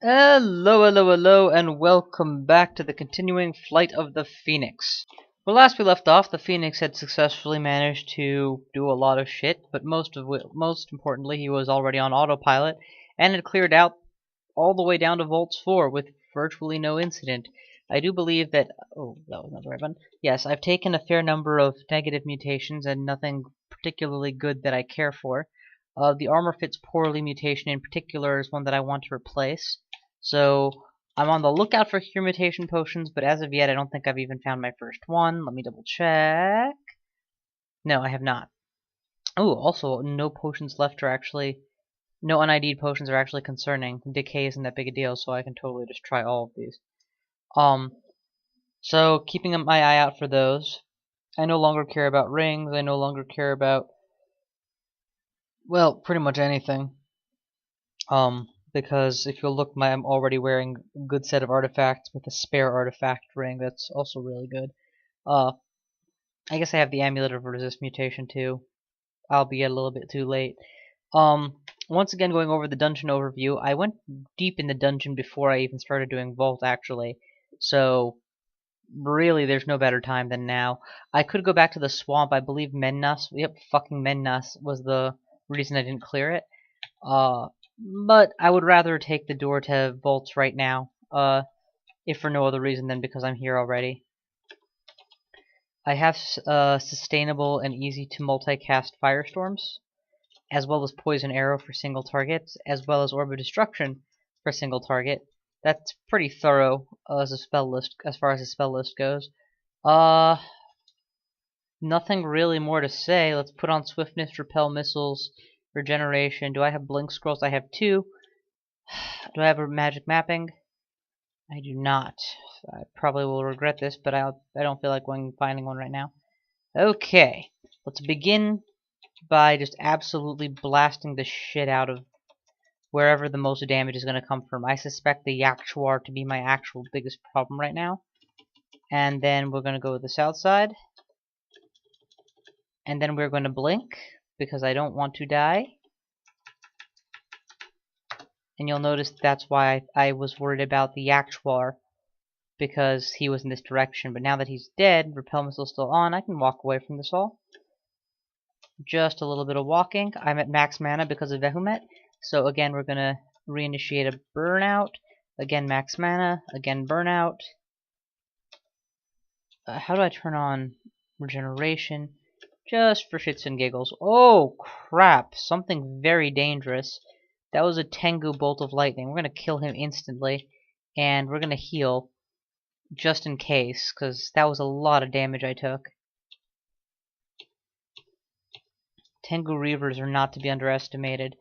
Hello, hello, hello, and welcome back to the continuing flight of the Phoenix. Well, last we left off, the Phoenix had successfully managed to do a lot of shit, but most importantly, he was already on autopilot and had cleared out all the way down to Vaults 4 with virtually no incident. I do believe that. Oh, that was not the right button. Yes, I've taken a fair number of negative mutations and nothing particularly good that I care for. The armor fits poorly mutation in particular is one that I want to replace. So I'm on the lookout for cure mutation potions, but as of yet I don't think I've even found my first one. Let me double check. No, I have not. Oh, also no potions left are actually no unID'd potions are actually concerning. Decay isn't that big a deal, so I can totally just try all of these. So keeping my eye out for those. I no longer care about rings. I no longer care about, well, pretty much anything. Because if you'll look, I'm already wearing a good set of artifacts with a spare artifact ring. That's also really good. I guess I have the amulet of resist mutation too, albeit a little bit too late. Once again, going over the dungeon overview, I went deep in the dungeon before I even started doing Vault, actually. So, really, there's no better time than now. I could go back to the swamp. I believe Mennas, yep, fucking Mennas was the reason I didn't clear it. But I would rather take the door to Vaults right now, if for no other reason than because I'm here already. I have sustainable and easy to multicast firestorms, as well as poison arrow for single targets, as well as orb of destruction for single target. That's pretty thorough as a spell list, as far as the spell list goes. Nothing really more to say. Let's put on swiftness, repel missiles, regeneration. Do I have blink scrolls? I have 2. Do I have a magic mapping? I do not. I probably will regret this, but I don't feel like going and finding one right now. Okay, let's begin by just absolutely blasting the shit out of wherever the most damage is going to come from. I suspect the Yakchuar to be my actual biggest problem right now. And then we're going to go to the south side. And then we're going to blink, because I don't want to die. And you'll notice that's why I was worried about the Yakchuar, because he was in this direction. But now that he's dead, Repel Missile's still on, I can walk away from this all. Just a little bit of walking. I'm at max mana because of Vehumet. So again, we're going to reinitiate a burnout. Again, max mana. Again, burnout. How do I turn on regeneration? Just for shits and giggles. Oh, crap. Something very dangerous. That was a Tengu Bolt of Lightning. We're going to kill him instantly. And we're going to heal. Just in case. Because that was a lot of damage I took. Tengu Reavers are not to be underestimated.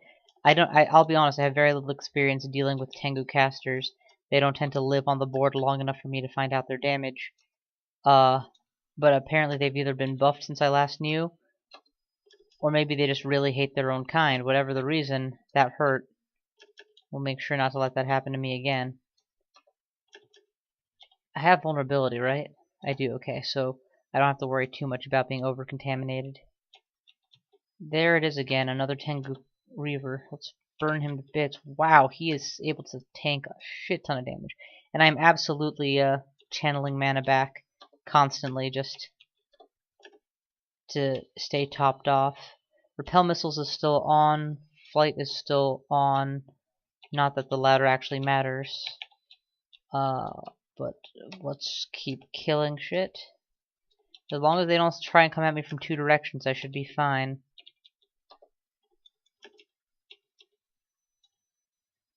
I'll be honest, I have very little experience dealing with Tengu casters. They don't tend to live on the board long enough for me to find out their damage. But apparently they've either been buffed since I last knew, or maybe they just really hate their own kind. Whatever the reason, that hurt. We'll make sure not to let that happen to me again. I have vulnerability, right? I do, okay, so I don't have to worry too much about being over-contaminated. There it is again, another Tengu Reaver. Let's burn him to bits. Wow, he is able to tank a shit ton of damage. And I'm absolutely channeling mana back constantly just to stay topped off. Repel Missiles is still on. Flight is still on. Not that the latter actually matters. But let's keep killing shit. As long as they don't try and come at me from 2 directions, I should be fine.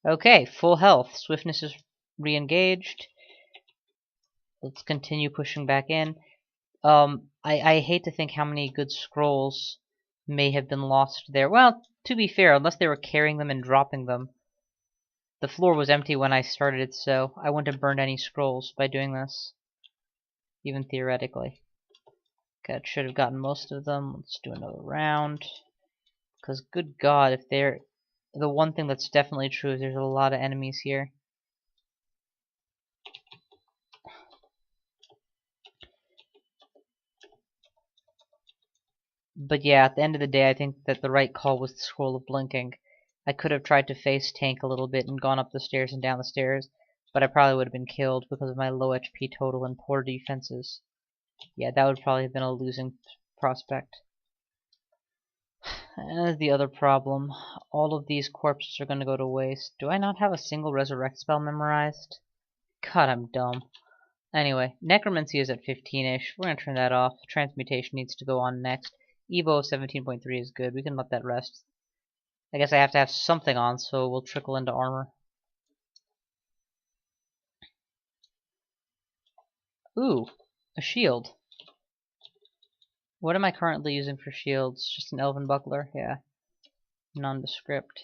Okay, full health. Swiftness is re-engaged. Let's continue pushing back in. I hate to think how many good scrolls may have been lost there. Well, to be fair, unless they were carrying them and dropping them. The floor was empty when I started it, so I wouldn't have burned any scrolls by doing this. Even theoretically. Okay, should have gotten most of them. Let's do another round. Because, good God, if they're... The one thing that's definitely true is there's a lot of enemies here. But yeah, at the end of the day, I think that the right call was the Scroll of Blinking. I could have tried to face tank a little bit and gone up the stairs and down the stairs, but I probably would have been killed because of my low HP total and poor defenses. Yeah, that would probably have been a losing prospect. That's the other problem. All of these corpses are going to go to waste. Do I not have a single resurrect spell memorized? God, I'm dumb. Anyway, necromancy is at 15-ish. We're going to turn that off. Transmutation needs to go on next. Evo of 17.3 is good. We can let that rest. I guess I have to have something on, so we'll trickle into armor. Ooh, a shield. What am I currently using for shields? Just an Elven buckler? Yeah. Nondescript.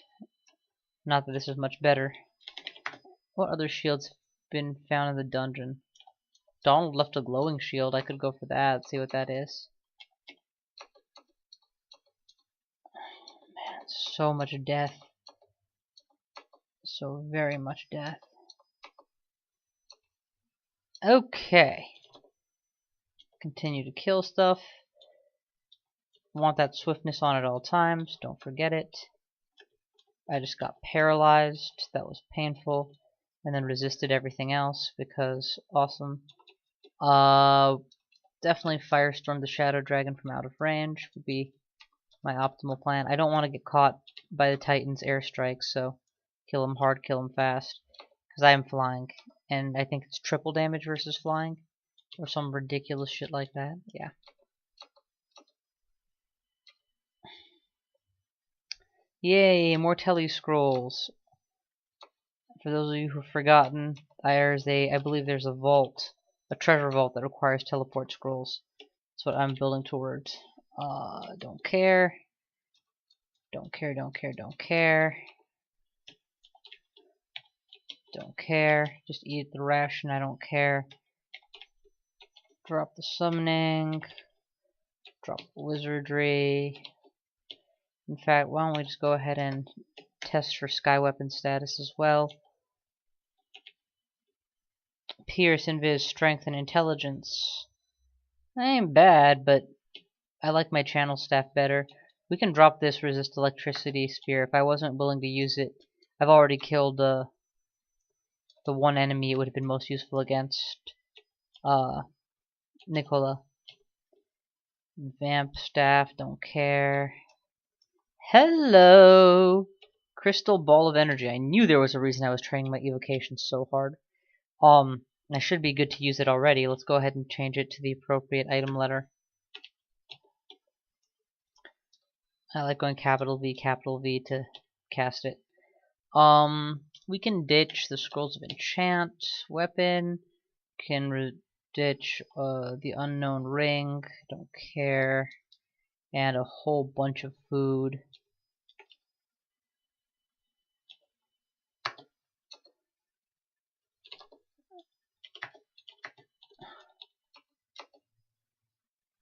Not that this is much better. What other shields have been found in the dungeon? Donald left a glowing shield. I could go for that, see what that is. Man, so much death. So very much death. Okay. Continue to kill stuff. Want that swiftness on at all times. Don't forget it. I just got paralyzed. That was painful. And then resisted everything else because awesome. Definitely Firestorm the Shadow Dragon from out of range would be my optimal plan. I don't want to get caught by the Titan's airstrikes, so kill him hard, kill him fast. Because I am flying. And I think it's triple damage versus flying. Or some ridiculous shit like that. Yeah. Yay, Immortality Scrolls. For those of you who've forgotten, I believe there's a vault, a treasure vault that requires teleport scrolls. That's what I'm building towards. Don't care. Don't care, don't care, don't care. Don't care. Just eat the ration, I don't care. Drop the summoning. Drop the wizardry. In fact, why don't we just go ahead and test for sky weapon status as well. Pierce, Invis, Strength, and Intelligence. That ain't bad, but I like my channel staff better. We can drop this resist electricity spear. If I wasn't willing to use it, I've already killed the one enemy it would have been most useful against. Nicola. Vamp staff, don't care. Hello! Crystal Ball of Energy. I knew there was a reason I was training my evocation so hard. I should be good to use it already. Let's go ahead and change it to the appropriate item letter. I like going capital V to cast it. We can ditch the Scrolls of Enchant weapon. Can ditch the Unknown Ring. Don't care. And a whole bunch of food.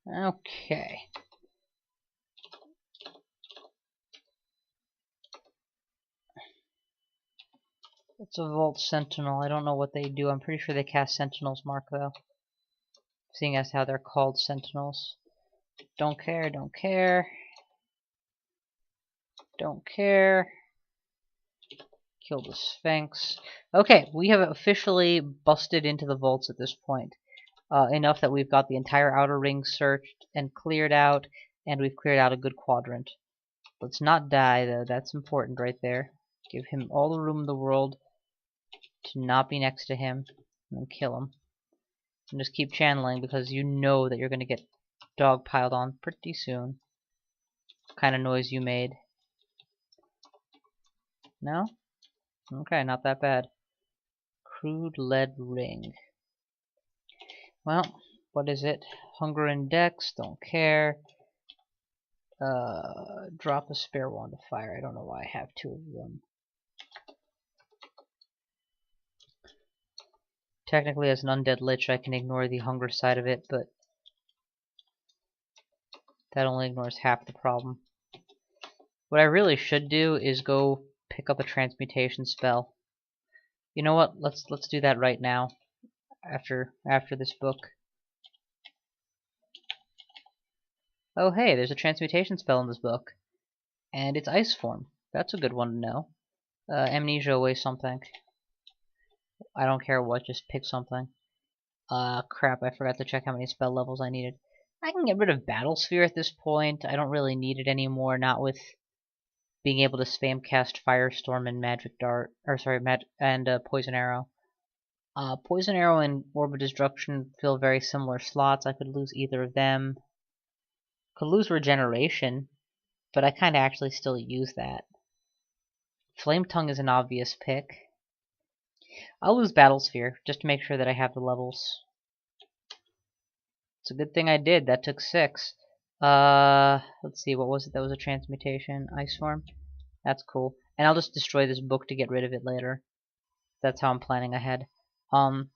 Okay. It's a Vault Sentinel. I don't know what they do. I'm pretty sure they cast Sentinel's Mark, though. Seeing as how they're called Sentinels. Don't care, don't care. Don't care. Kill the Sphinx. Okay, we have officially busted into the vaults at this point. Enough that we've got the entire outer ring searched and cleared out, and we've cleared out a good quadrant. Let's not die, though. That's important right there. Give him all the room in the world to not be next to him, and then kill him. And just keep channeling, because you know that you're going to get dog piled on pretty soon. What kind of noise you made? No? Okay, not that bad. Crude lead ring. Well, what is it? Hunger and Dex, don't care. Drop a spare wand of fire. I don't know why I have two of them. Technically, as an undead lich, I can ignore the hunger side of it, but that only ignores half the problem. What I really should do is go pick up a transmutation spell. You know what? Let's do that right now. After this book. Oh hey, there's a transmutation spell in this book. And it's ice form. That's a good one to know. Amnesia away something. I don't care what, just pick something. Crap, I forgot to check how many spell levels I needed. I can get rid of Battle Sphere at this point. I don't really need it anymore, not with being able to spam cast Firestorm and Magic Dart, or sorry, Poison Arrow. Poison Arrow and Orb of Destruction fill very similar slots. I could lose either of them. Could lose Regeneration, but I kinda actually still use that. Flame Tongue is an obvious pick. I'll lose Battle Sphere, just to make sure that I have the levels. It's a good thing I did. That took 6. Let's see, what was it? That was a transmutation. Ice Storm? That's cool. And I'll just destroy this book to get rid of it later. That's how I'm planning ahead. I'm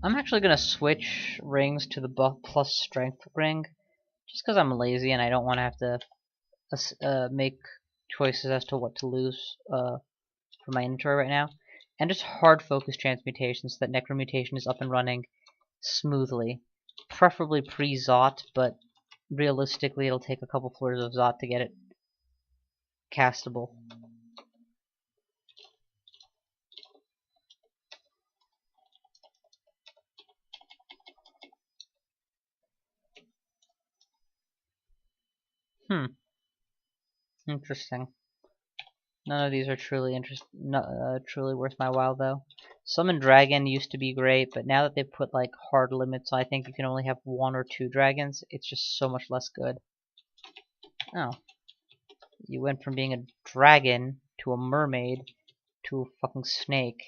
actually gonna switch rings to the buff plus strength ring, just because I'm lazy and I don't want to have to make choices as to what to lose for my inventory right now. And just hard focus transmutation so that necromutation is up and running smoothly. Preferably pre-Zot, but realistically it'll take a couple floors of Zot to get it castable. Interesting. None of these are truly truly worth my while, though. Summon Dragon used to be great, but now that they've put like hard limits, I think you can only have 1 or 2 dragons. It's just so much less good. Oh, you went from being a dragon to a mermaid to a fucking snake.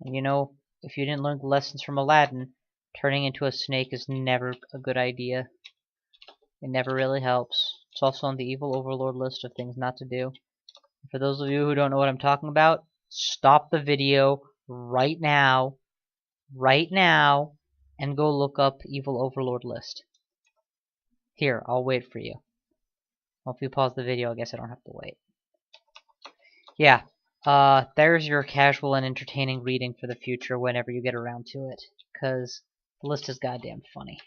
And you know, if you didn't learn the lessons from Aladdin, turning into a snake is never a good idea. It never really helps. It's also on the evil overlord list of things not to do. For those of you who don't know what I'm talking about, stop the video right now, and go look up Evil Overlord list. Here, I'll wait for you. Well, if you pause the video, I guess I don't have to wait. Yeah, there's your casual and entertaining reading for the future whenever you get around to it, because the list is goddamn funny.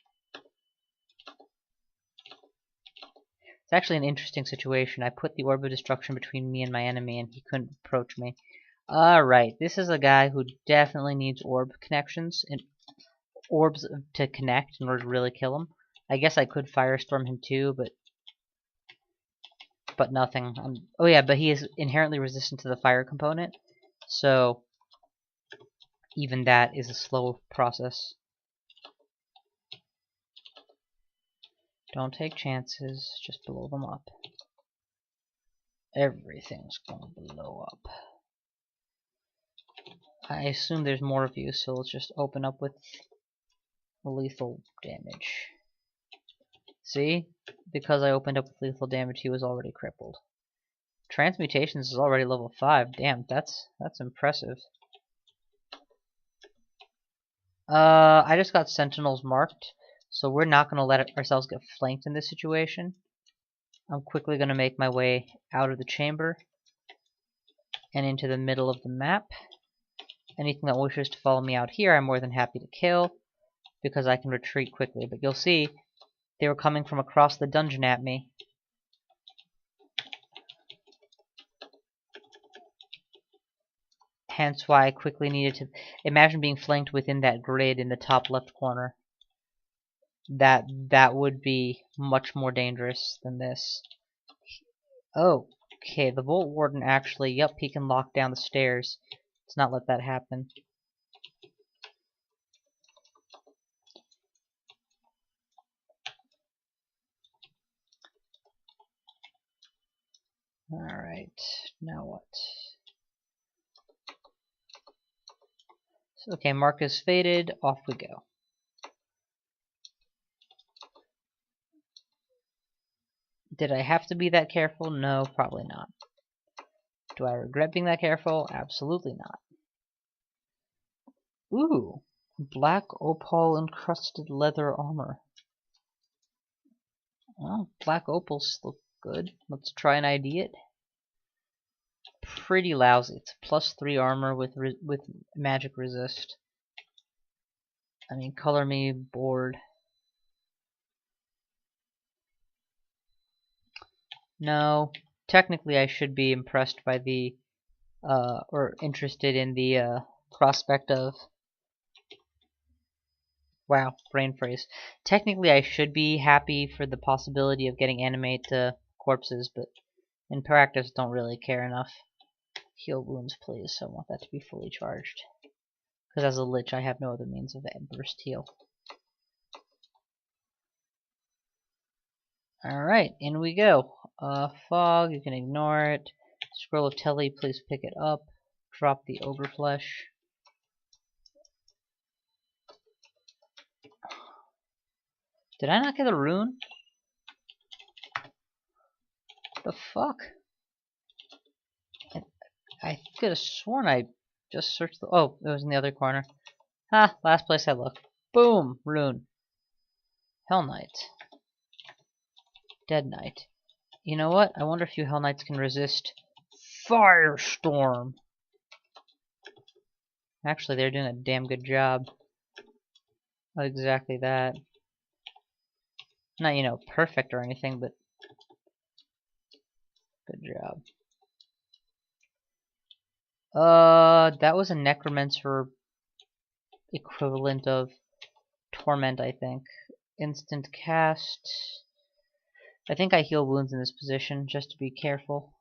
It's actually an interesting situation. I put the Orb of Destruction between me and my enemy, and he couldn't approach me. Alright, this is a guy who definitely needs orb connections, and orbs to connect in order to really kill him. I guess I could Firestorm him too, but nothing. Oh yeah, but he is inherently resistant to the fire component, so even that is a slow process. Don't take chances, just blow them up. Everything's gonna blow up. I assume there's more of you, so let's just open up with lethal damage. See? Because I opened up with lethal damage, he was already crippled. Transmutations is already level 5. Damn, that's impressive. I just got sentinels marked, so we're not going to let ourselves get flanked in this situation. I'm quickly going to make my way out of the chamber and into the middle of the map. Anything that wishes to follow me out here, I'm more than happy to kill, because I can retreat quickly. But you'll see, they were coming from across the dungeon at me. Hence why I quickly needed to imagine being flanked within that grid in the top left corner. That would be much more dangerous than this. Oh, okay, the Vault Warden actually, yep, he can lock down the stairs. Let's not let that happen. Alright, now what? So, okay, mark is faded, off we go. Did I have to be that careful? No, probably not. Do I regret being that careful? Absolutely not. Ooh, black opal encrusted leather armor. Well, black opals look good. Let's try and ID it. Pretty lousy. It's +3 armor with magic resist. I mean, color me bored. No. Technically, I should be impressed by the, or interested in the, prospect of... Wow, brain freeze. Technically, I should be happy for the possibility of getting animate to corpses, but in practice, don't really care enough. Heal wounds, please. I want that to be fully charged. Because as a lich, I have no other means of burst heal. Alright, in we go. Fog, you can ignore it. Scroll of Telly, please pick it up. Drop the ogre flesh. Did I not get a rune? The fuck? I could have sworn I just searched the... Oh, it was in the other corner. Ah, last place I looked. Boom! Rune. Hell Knight. Dead Knight. You know what? I wonder if you Hell Knights can resist Firestorm. Actually, they're doing a damn good job of exactly that. Not, you know, perfect or anything, but good job. That was a Necromancer equivalent of Torment, I think. Instant cast. I think I heal wounds in this position, just to be careful.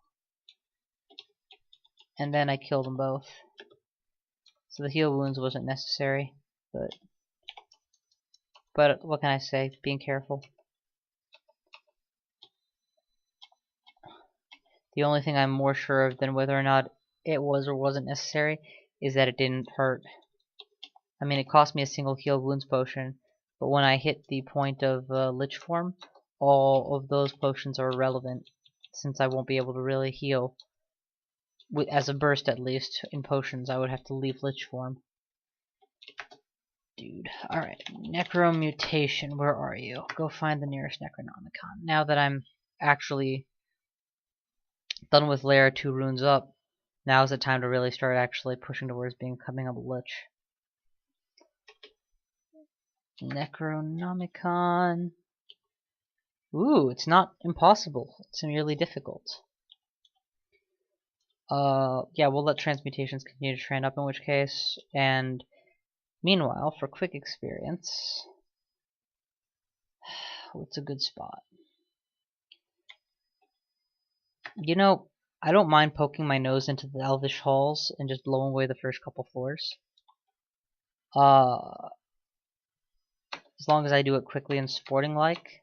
And then I killed them both. So the heal wounds wasn't necessary, but what can I say? Being careful. The only thing I'm more sure of than whether or not it was or wasn't necessary is that it didn't hurt. I mean, it cost me a single heal wounds potion, but when I hit the point of lich form, all of those potions are irrelevant, since I won't be able to really heal. As a burst, at least, in potions, I would have to leave lich form. Dude. Alright, Necromutation, where are you? Go find the nearest Necronomicon. Now that I'm actually done with layer 2 runes up, now is the time to really start actually pushing towards becoming a lich. Necronomicon. Ooh, it's not impossible. It's merely difficult. Yeah, we'll let transmutations continue to trend up in which case, and meanwhile, for quick experience, what's a good spot? You know, I don't mind poking my nose into the elvish halls and just blowing away the first couple floors. As long as I do it quickly and sporting-like.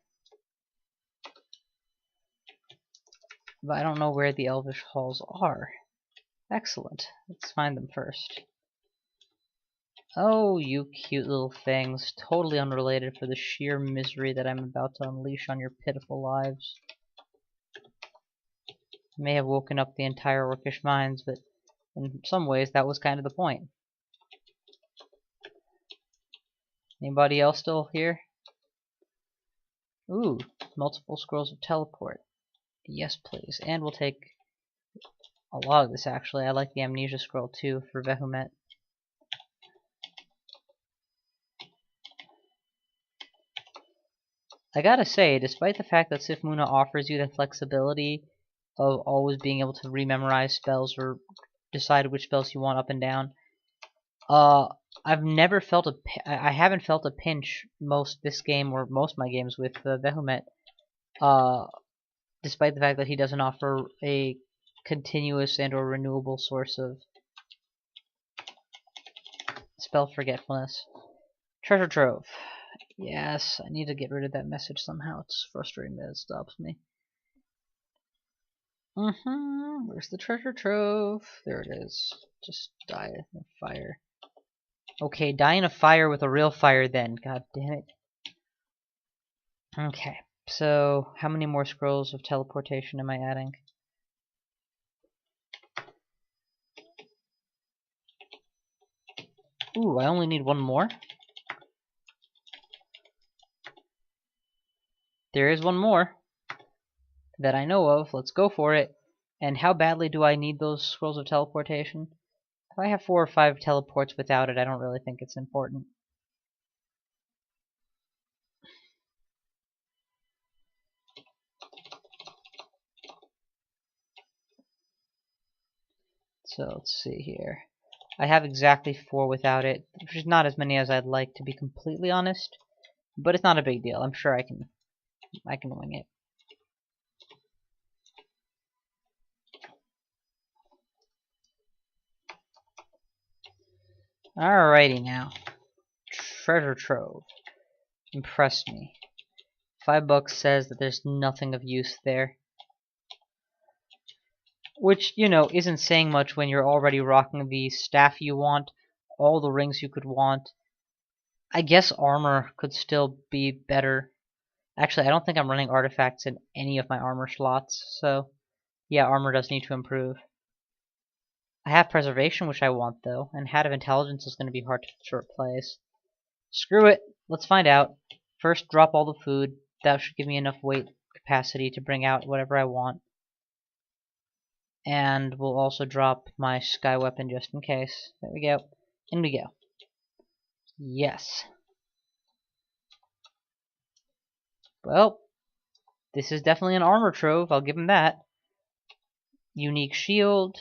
But I don't know where the elvish halls are. Excellent. Let's find them first. Oh, you cute little things. Totally unrelated for the sheer misery that I'm about to unleash on your pitiful lives. May have woken up the entire orcish minds, but in some ways that was kind of the point. Anybody else still here? Ooh, multiple scrolls of teleport. Yes, please. And we'll take a lot of this, actually. I like the amnesia scroll, too, for Vehumet. I gotta say, despite the fact that Sif Muna offers you the flexibility of always being able to rememorize spells or decide which spells you want up and down, I've never felt I haven't felt a pinch this game or most of my games with Vehumet, despite the fact that he doesn't offer a continuous and or renewable source of spell forgetfulness. Treasure trove. Yes, I need to get rid of that message somehow. It's frustrating that it stops me. Where's the treasure trove? There it is. Just die in a fire. Okay, die in a fire with a real fire then. God damn it. Okay, so how many more scrolls of teleportation am I adding? Ooh, I only need one more? There is one more that I know of. Let's go for it. And how badly do I need those scrolls of teleportation? If I have 4 or 5 teleports without it, I don't really think it's important. So let's see here. I have exactly 4 without it, which is not as many as I'd like, to be completely honest. But it's not a big deal. I'm sure I can wing it. Alrighty now. Treasure trove. Impressed me. $5 says that there's nothing of use there. Which, you know, isn't saying much when you're already rocking the staff you want, all the rings you could want. I guess armor could still be better. Actually, I don't think I'm running artifacts in any of my armor slots, so yeah, armor does need to improve. I have preservation, which I want though, and hat of intelligence is going to be hard to replace. Screw it, let's find out. First, drop all the food. That should give me enough weight capacity to bring out whatever I want. And we'll also drop my sky weapon just in case. There we go. In we go. Yes. Well, this is definitely an armor trove, I'll give him that. Unique shield,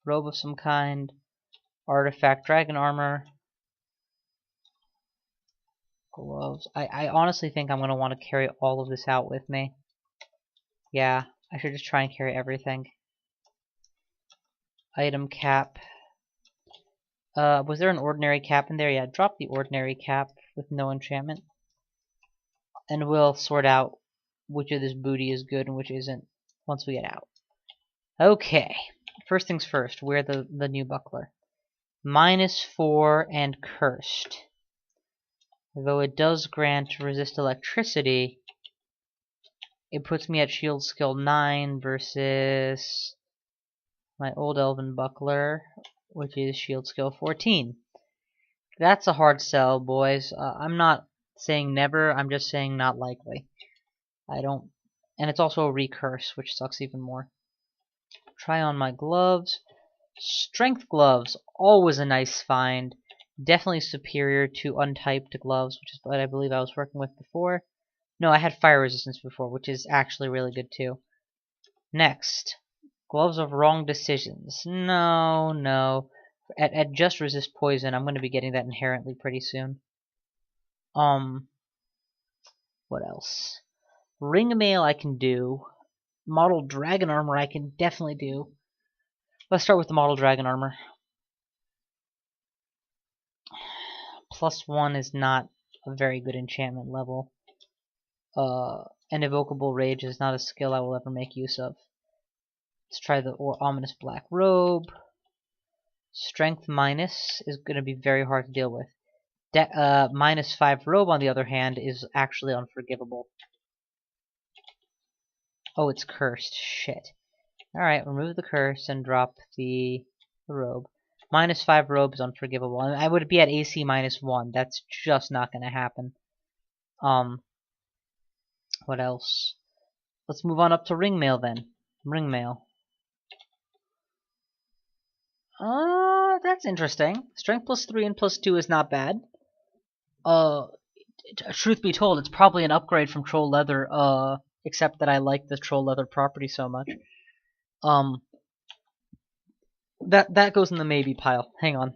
robe of some kind, artifact dragon armor, gloves. I honestly think I'm going to want to carry all of this out with me. Yeah, I should just try and carry everything. Item cap. Was there an ordinary cap in there? Yeah, drop the ordinary cap with no enchantment. And we'll sort out which of this booty is good and which isn't once we get out. Okay, first things first, wear the new buckler. -4 and cursed. Though it does grant resist electricity, it puts me at shield skill 9 versus my old elven buckler, which is shield skill 14. That's a hard sell, boys. I'm not saying never, I'm just saying not likely. And it's also a recurse, which sucks even more. Try on my gloves. Strength gloves, always a nice find. Definitely superior to untyped gloves, which is what I believe I was working with before. No, I had fire resistance before, which is actually really good too. Next, gloves of wrong decisions. No. At just resist poison, I'm going to be getting that inherently pretty soon. What else? Ring mail I can do. Model dragon armor I can definitely do. Let's start with the model dragon armor. +1 is not a very good enchantment level. And evocable rage is not a skill I will ever make use of. Let's try the ominous black robe. Strength minus is going to be very hard to deal with. -5 robe, on the other hand, is actually unforgivable. Oh, it's cursed. Shit. Alright, remove the curse and drop the robe. -5 robe is unforgivable. I would be at AC -1. That's just not going to happen. What else? Let's move on up to ring mail then. Ring mail. That's interesting. Strength +3 and +2 is not bad. Truth be told, it's probably an upgrade from troll leather, except that I like the troll leather property so much. That goes in the maybe pile. Hang on.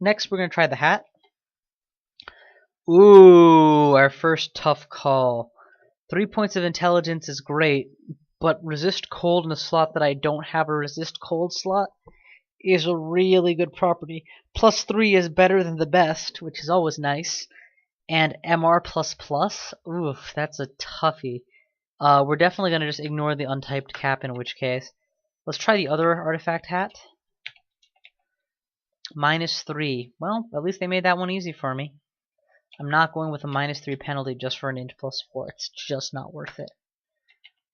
Next, we're gonna try the hat. Ooh, our first tough call. 3 points of intelligence is great, but resist cold in a slot that I don't have a resist cold slot is a really good property. +3 is better than the best, which is always nice. And MR++, oof, that's a toughie. We're definitely going to just ignore the untyped cap, in which case. Let's try the other artifact hat. -3. Well, at least they made that one easy for me. I'm not going with a -3 penalty just for an int +4. It's just not worth it.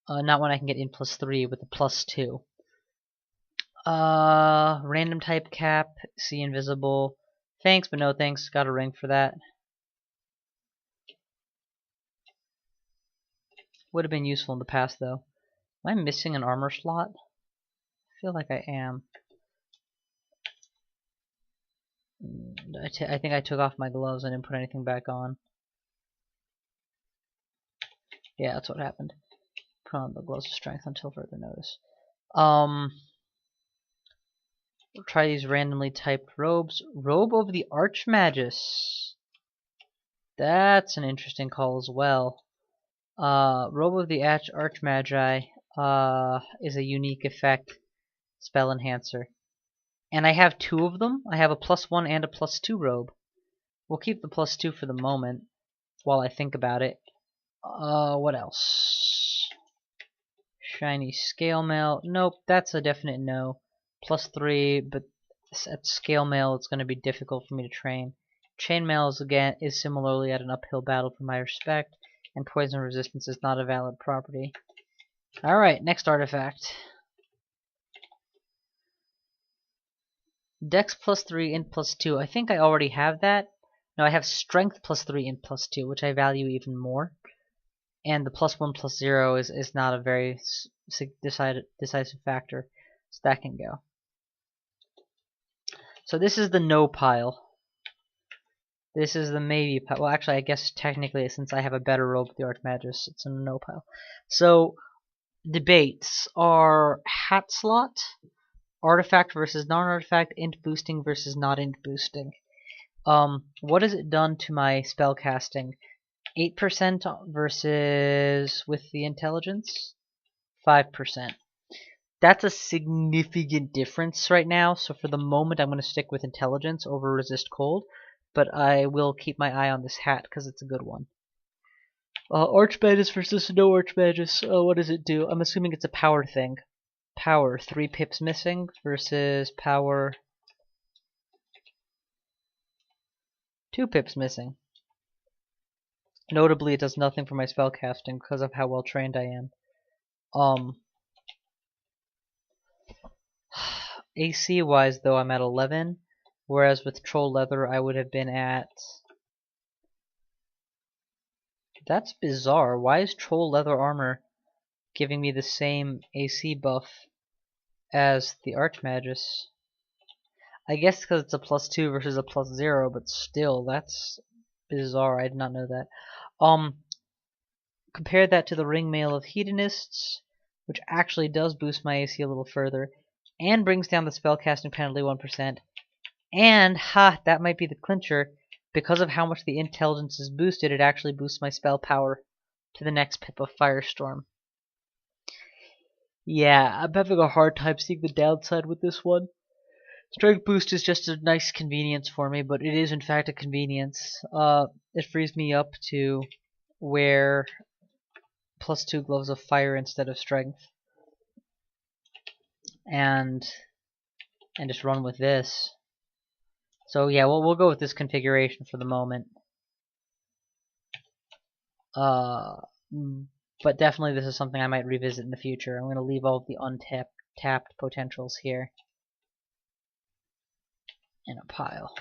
Not when I can get int +3 with a +2. Random type cap, see invisible. Thanks, but no thanks. Got a ring for that. Would have been useful in the past, though. Am I missing an armor slot? I feel like I am. I think I took off my gloves and didn't put anything back on. Yeah, that's what happened. Put on the gloves of strength until further notice. try these randomly typed robes. Robe of the Archmagus. That's an interesting call as well. Robe of the Archmagi is a unique effect spell enhancer. And I have 2 of them. I have a +1 and a +2 robe. We'll keep the +2 for the moment while I think about it. What else? Shiny scale mail. Nope, that's a definite no. +3, but at scale mail it's going to be difficult for me to train. Chainmail is similarly at an uphill battle for my respect, and poison resistance is not a valid property. Alright, next artifact. Dex +3, int +2. I think I already have that. No, I have strength +3, int +2, which I value even more. And the +1 +0 is not a very decisive factor, so that can go. So this is the no pile. This is the maybe pile. Well, actually, I guess technically, since I have a better robe with the Archmagus, it's a no pile. So debates are hat slot, artifact versus non-artifact, int boosting versus not int boosting. What has it done to my spell casting? 8% versus with the intelligence? 5%. That's a significant difference right now, so for the moment I'm going to stick with intelligence over resist cold, but I will keep my eye on this hat because it's a good one. Archmagus versus no Archmagus. What does it do? I'm assuming it's a power thing. Power, 3 pips missing versus power 2 pips missing. Notably, it does nothing for my spell casting because of how well trained I am. AC wise though, I'm at 11, whereas with Troll Leather I would have been at... That's bizarre. Why is Troll Leather armor giving me the same AC buff as the Archmagus? I guess because it's a +2 versus a +0, but still, that's bizarre. I did not know that. Compare that to the Ring Mail of Hedonists, which actually does boost my AC a little further, and brings down the spellcasting penalty 1%. And, that might be the clincher. Because of how much the intelligence is boosted, it actually boosts my spell power to the next pip of Firestorm. Yeah, I'm having a hard time seeing the downside with this one. Strength boost is just a nice convenience for me, but it is in fact a convenience. It frees me up to wear +2 gloves of fire instead of strength. And just run with this. So yeah, we'll go with this configuration for the moment. But definitely this is something I might revisit in the future. I'm going to leave all of the untapped potentials here in a pile.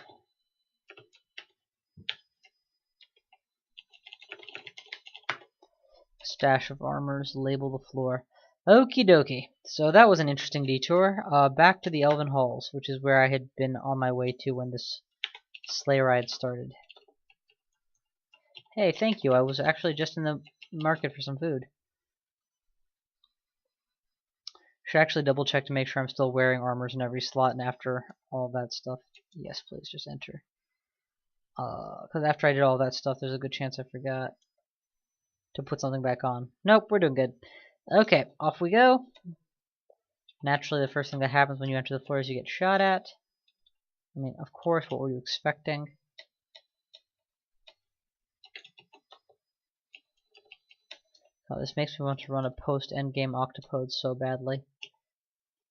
Stash of armors, label the floor. Okie dokie. So that was an interesting detour. Back to the Elven Halls, which is where I had been on my way to when this sleigh ride started. Hey, thank you. I was actually just in the market for some food. Should actually double check to make sure I'm still wearing armors in every slot, and after all that stuff, yes, please just enter. Because after I did all that stuff, there's a good chance I forgot to put something back on. Nope, we're doing good. Okay, off we go. Naturally, the first thing that happens when you enter the floor is you get shot at. I mean, of course, what were you expecting? Oh, this makes me want to run a post-endgame Octopode so badly.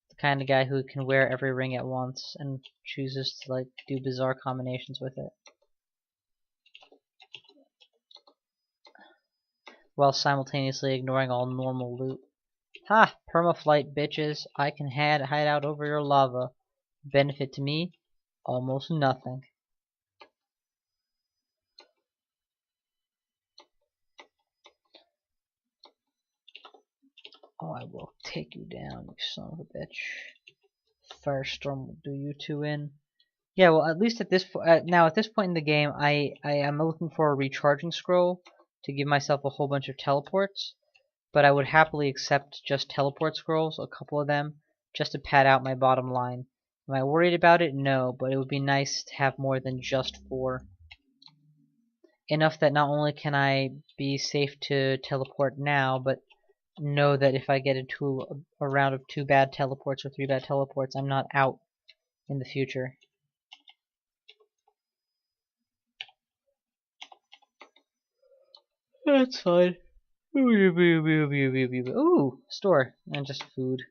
The kind of guy who can wear every ring at once and chooses to, like, do bizarre combinations with it, while simultaneously ignoring all normal loot. Ha! Permaflight, bitches. I can hide out over your lava. Benefit to me? Almost nothing. Oh, I will take you down, you son of a bitch. Firestorm will do you two in. Yeah, well, at least at this now at this point in the game, I am looking for a recharging scroll to give myself a whole bunch of teleports. But I would happily accept just teleport scrolls, a couple of them, just to pad out my bottom line. Am I worried about it? No, but it would be nice to have more than just 4. Enough that not only can I be safe to teleport now, but know that if I get into a round of 2 bad teleports or 3 bad teleports, I'm not out in the future. That's fine. Ooh, store. And just food.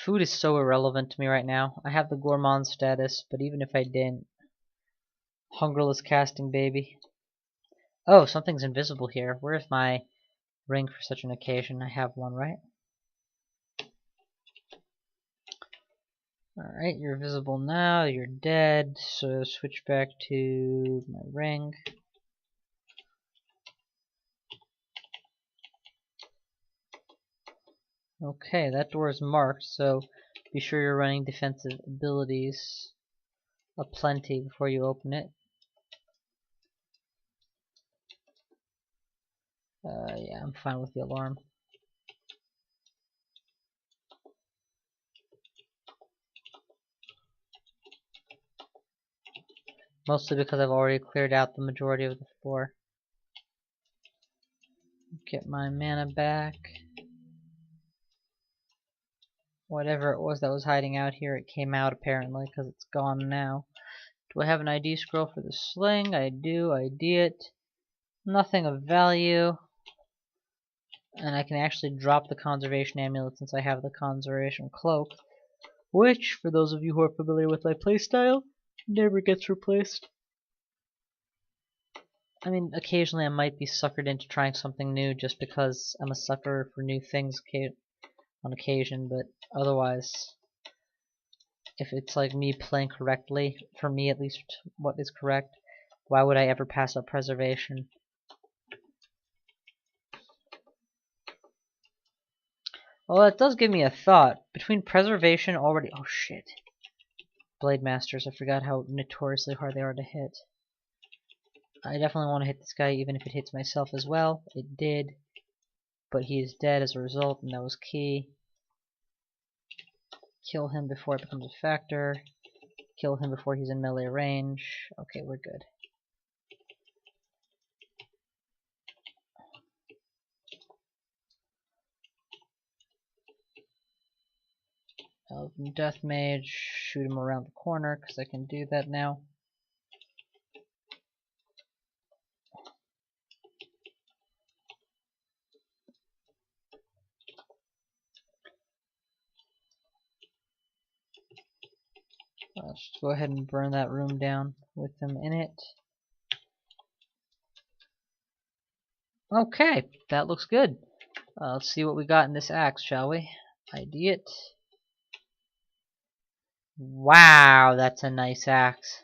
Food is so irrelevant to me right now. I have the gourmand status, but even if I didn't. Hungerless casting, baby. Oh, something's invisible here. Where's my ring for such an occasion? I have one, right? Alright, you're visible now. You're dead. So switch back to my ring. Okay, that door is marked, so be sure you're running defensive abilities aplenty before you open it. Yeah, I'm fine with the alarm. Mostly because I've already cleared out the majority of the floor. Get my mana back. Whatever it was that was hiding out here, it came out apparently because it's gone now. Do I have an ID scroll for the sling? I do. ID it. Nothing of value. And I can actually drop the conservation amulet since I have the conservation cloak, which, for those of you who are familiar with my playstyle, never gets replaced. I mean, occasionally I might be suckered into trying something new just because I'm a sucker for new things on occasion, but otherwise, if it's like me playing correctly, for me at least what is correct, why would I ever pass up preservation? Well, that does give me a thought. Between preservation already... Oh shit. Blade Masters, I forgot how notoriously hard they are to hit. I definitely want to hit this guy even if it hits myself as well. It did. But he is dead as a result, and that was key. Kill him before it becomes a factor. Kill him before he's in melee range. Okay, we're good. Elven Death Mage, shoot him around the corner because I can do that now. Let's go ahead and burn that room down with them in it. Okay, that looks good. Let's see what we got in this axe, shall we? ID it. Wow, that's a nice axe.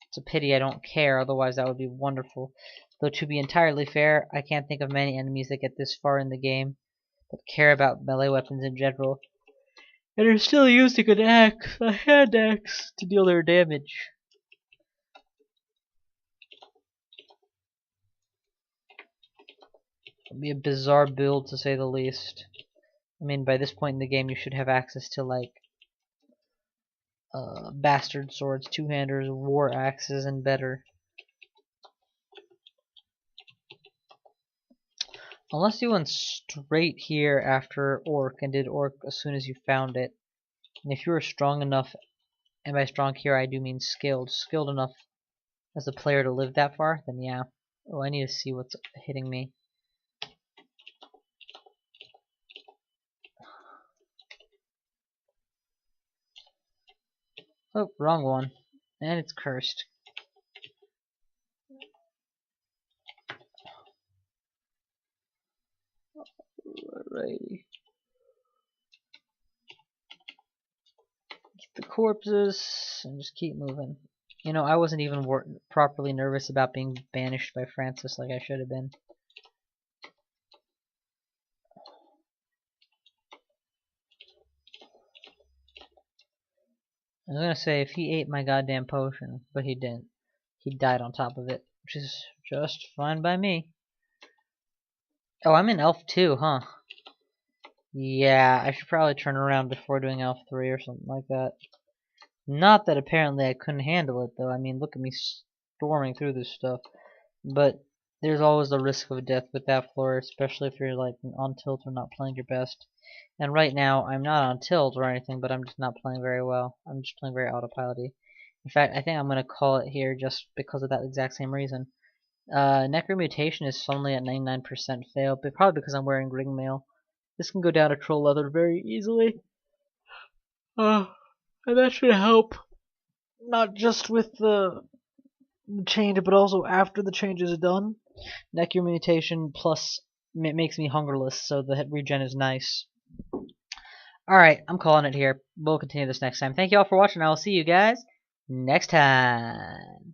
It's a pity I don't care, otherwise that would be wonderful. Though to be entirely fair, I can't think of many enemies that get this far in the game that care about melee weapons in general, and are still using an axe, a hand axe, to deal their damage. It'll be a bizarre build to say the least. I mean, by this point in the game, you should have access to like bastard swords, two-handers, war axes, and better. Unless you went straight here after Orc and did Orc as soon as you found it. And if you were strong enough, and by strong here I do mean skilled enough as a player to live that far, then yeah. Oh, I need to see what's hitting me. Oh, wrong one. And it's cursed. Alrighty. Get the corpses and just keep moving. You know, I wasn't even properly nervous about being banished by Francis like I should have been. I was gonna say, if he ate my goddamn potion, but he didn't. He died on top of it, which is just fine by me. Oh, I'm in Elf 2, huh? Yeah, I should probably turn around before doing Elf 3 or something like that. Not that apparently I couldn't handle it, though. I mean, look at me storming through this stuff. But there's always the risk of death with that floor, especially if you're like on tilt or not playing your best. And right now, I'm not on tilt or anything, but I'm just not playing very well. I'm just playing very autopilot-y. In fact, I think I'm going to call it here just because of that exact same reason. Necromutation is only at 99% fail, but probably because I'm wearing ringmail. This can go down to troll leather very easily. And that should help, not just with the change, but also after the change is done. Necromutation plus makes me hungerless, so the regen is nice. Alright, I'm calling it here. We'll continue this next time. Thank you all for watching. I will see you guys next time.